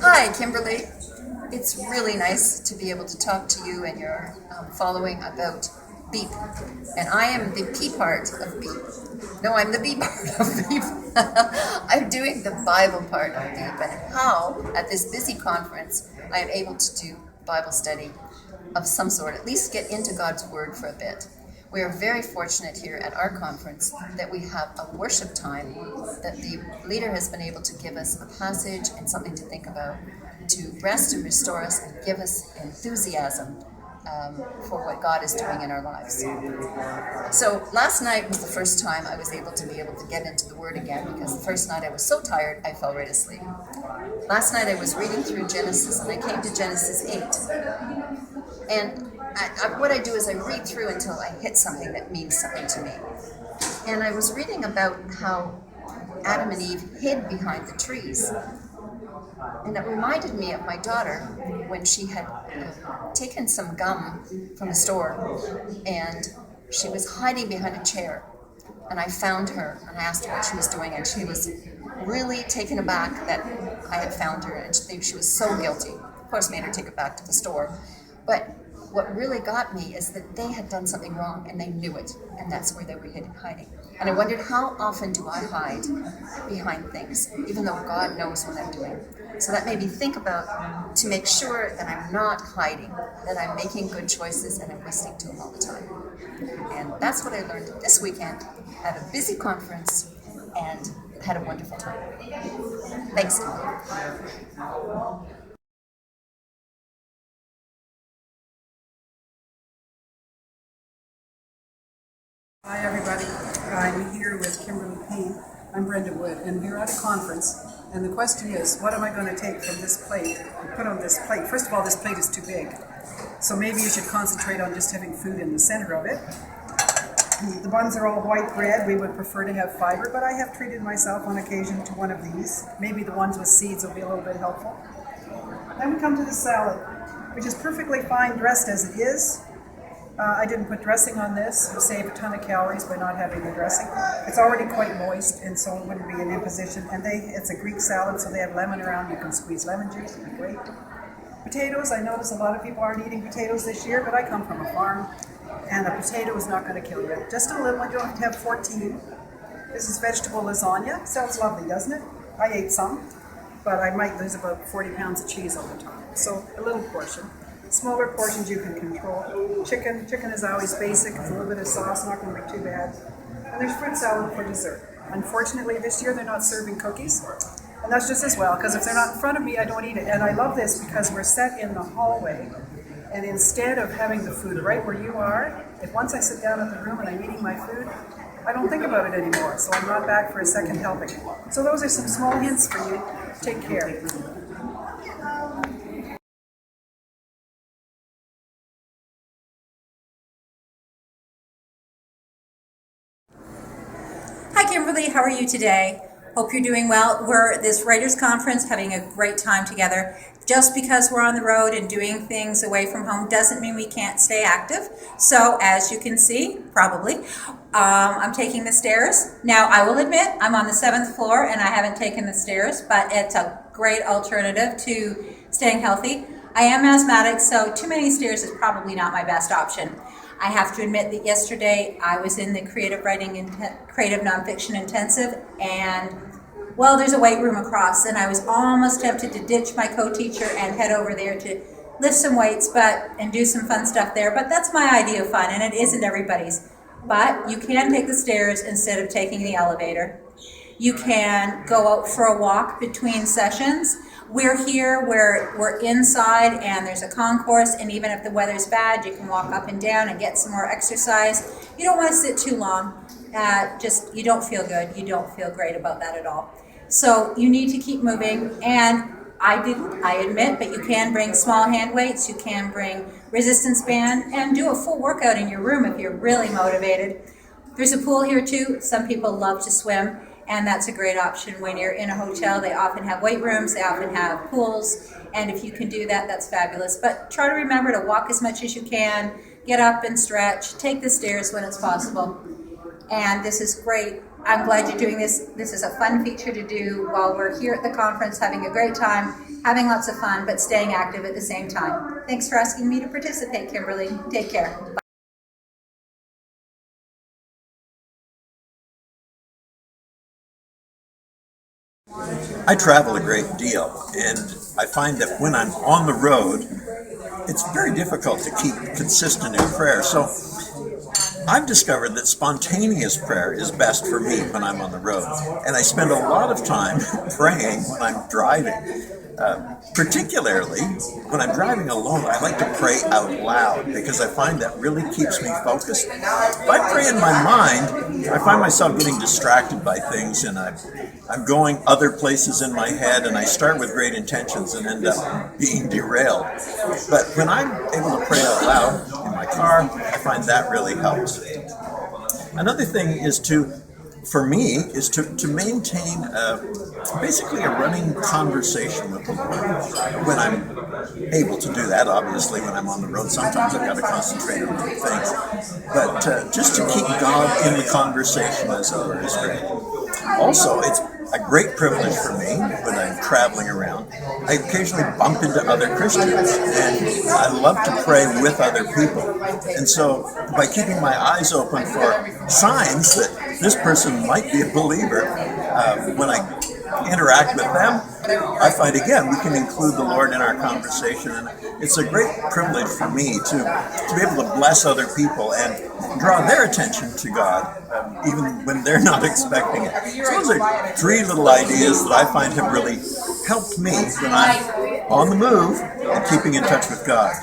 Hi, Kimberly. It's really nice to be able to talk to you and your following about Beep. And I am the P part of Beep. No, I'm the B part of Beep. I'm doing the Bible part of Beep and how, at this busy conference, I am able to do Bible study of some sort, at least get into God's Word for a bit. We are very fortunate here at our conference that we have a worship time that the leader has been able to give us a passage and something to think about to rest and restore us and give us enthusiasm for what God is doing in our lives. So last night was the first time I was able to get into the Word again because the first night I was so tired I fell right asleep. Last night I was reading through Genesis and I came to Genesis 8. And what I do is I read through until I hit something that means something to me. And I was reading about how Adam and Eve hid behind the trees. And it reminded me of my daughter when she had taken some gum from the store and she was hiding behind a chair. And I found her and I asked her what she was doing, and she was really taken aback that I had found her, and she was so guilty. Of course, made her take it back to the store. But what really got me is that they had done something wrong and they knew it, and that's where they were hiding. And I wondered, how often do I hide behind things, even though God knows what I'm doing? So that made me think about to make sure that I'm not hiding, that I'm making good choices and I'm listening to Him all the time. And that's what I learned this weekend at a busy conference and had a wonderful time. Thanks. Hi, everybody. I'm here with Kimberly Payne. I'm Brenda Wood, and we're at a conference. And the question is, what am I going to take from this plate and put on this plate? First of all, this plate is too big. So maybe you should concentrate on just having food in the center of it. The buns are all white bread. We would prefer to have fiber, but I have treated myself on occasion to one of these. Maybe the ones with seeds will be a little bit helpful. Then we come to the salad, which is perfectly fine dressed as it is. I didn't put dressing on this. You save a ton of calories by not having the dressing. It's already quite moist, and so it wouldn't be an imposition. And it's a Greek salad, so they have lemon around. You can squeeze lemon juice. It'd be great. Potatoes. I notice a lot of people aren't eating potatoes this year, but I come from a farm, and a potato is not going to kill you. Just a little one. You don't have to have 14. This is vegetable lasagna. Sounds lovely, doesn't it? I ate some, but I might lose about 40 pounds of cheese over time. So a little portion. Smaller portions you can control. Chicken is always basic. It's a little bit of sauce, not going to be too bad. And there's fruit salad for dessert. Unfortunately, this year they're not serving cookies. And that's just as well, because if they're not in front of me, I don't eat it. And I love this because we're set in the hallway. And instead of having the food right where you are, if once I sit down at the room and I'm eating my food, I don't think about it anymore. So I'm not back for a second helping. So those are some small hints for you. Take care. Hi, Kimberly. How are you today? Hope you're doing well. We're at this writers conference having a great time together. Just because we're on the road and doing things away from home doesn't mean we can't stay active. So as you can see, probably, I'm taking the stairs. Now, I will admit I'm on the 7th floor and I haven't taken the stairs, but it's a great alternative to staying healthy. I am asthmatic, so too many stairs is probably not my best option. I have to admit that yesterday I was in the creative writing and creative nonfiction intensive, and well, there's a weight room across, and I was almost tempted to ditch my co-teacher and head over there to lift some weights and do some fun stuff there. But that's my idea of fun, and it isn't everybody's. But you can take the stairs instead of taking the elevator. You can go out for a walk between sessions. We're here where we're inside and there's a concourse, and even if the weather's bad, you can walk up and down and get some more exercise. You don't want to sit too long. You don't feel good. You don't feel great about that at all. So you need to keep moving, and I admit, but you can bring small hand weights, you can bring resistance band, and do a full workout in your room if you're really motivated. There's a pool here too. Some people love to swim, and that's a great option when you're in a hotel. They often have weight rooms, they often have pools, and if you can do that, that's fabulous. But try to remember to walk as much as you can, get up and stretch, take the stairs when it's possible. and this is great. I'm glad you're doing this. This is a fun feature to do while we're here at the conference, having a great time, having lots of fun, but staying active at the same time. Thanks for asking me to participate, Kimberly. Take care. Bye. I travel a great deal, and I find that when I'm on the road, it's very difficult to keep consistent in prayer. So I've discovered that spontaneous prayer is best for me when I'm on the road, and I spend a lot of time praying when I'm driving. Particularly when I'm driving alone, I like to pray out loud because I find that really keeps me focused. If I pray in my mind, I find myself getting distracted by things, and I'm going other places in my head, and I start with great intentions and end up being derailed. But when I'm able to pray out loud in my car, I find that really helps. Another thing is for me, is to maintain basically a running conversation with the Lord. When I'm able to do that, obviously, when I'm on the road, sometimes I've got to concentrate on other things. But just to keep God in the conversation, as it were, is great. Also, it's a great privilege for me when I'm traveling around. I occasionally bump into other Christians, and I love to pray with other people. And so by keeping my eyes open for signs that this person might be a believer, when I interact with them, I find, again, we can include the Lord in our conversation, and it's a great privilege for me to be able to bless other people and draw their attention to God, even when they're not expecting it. So those are three little ideas that I find have really helped me when I'm on the move and keeping in touch with God.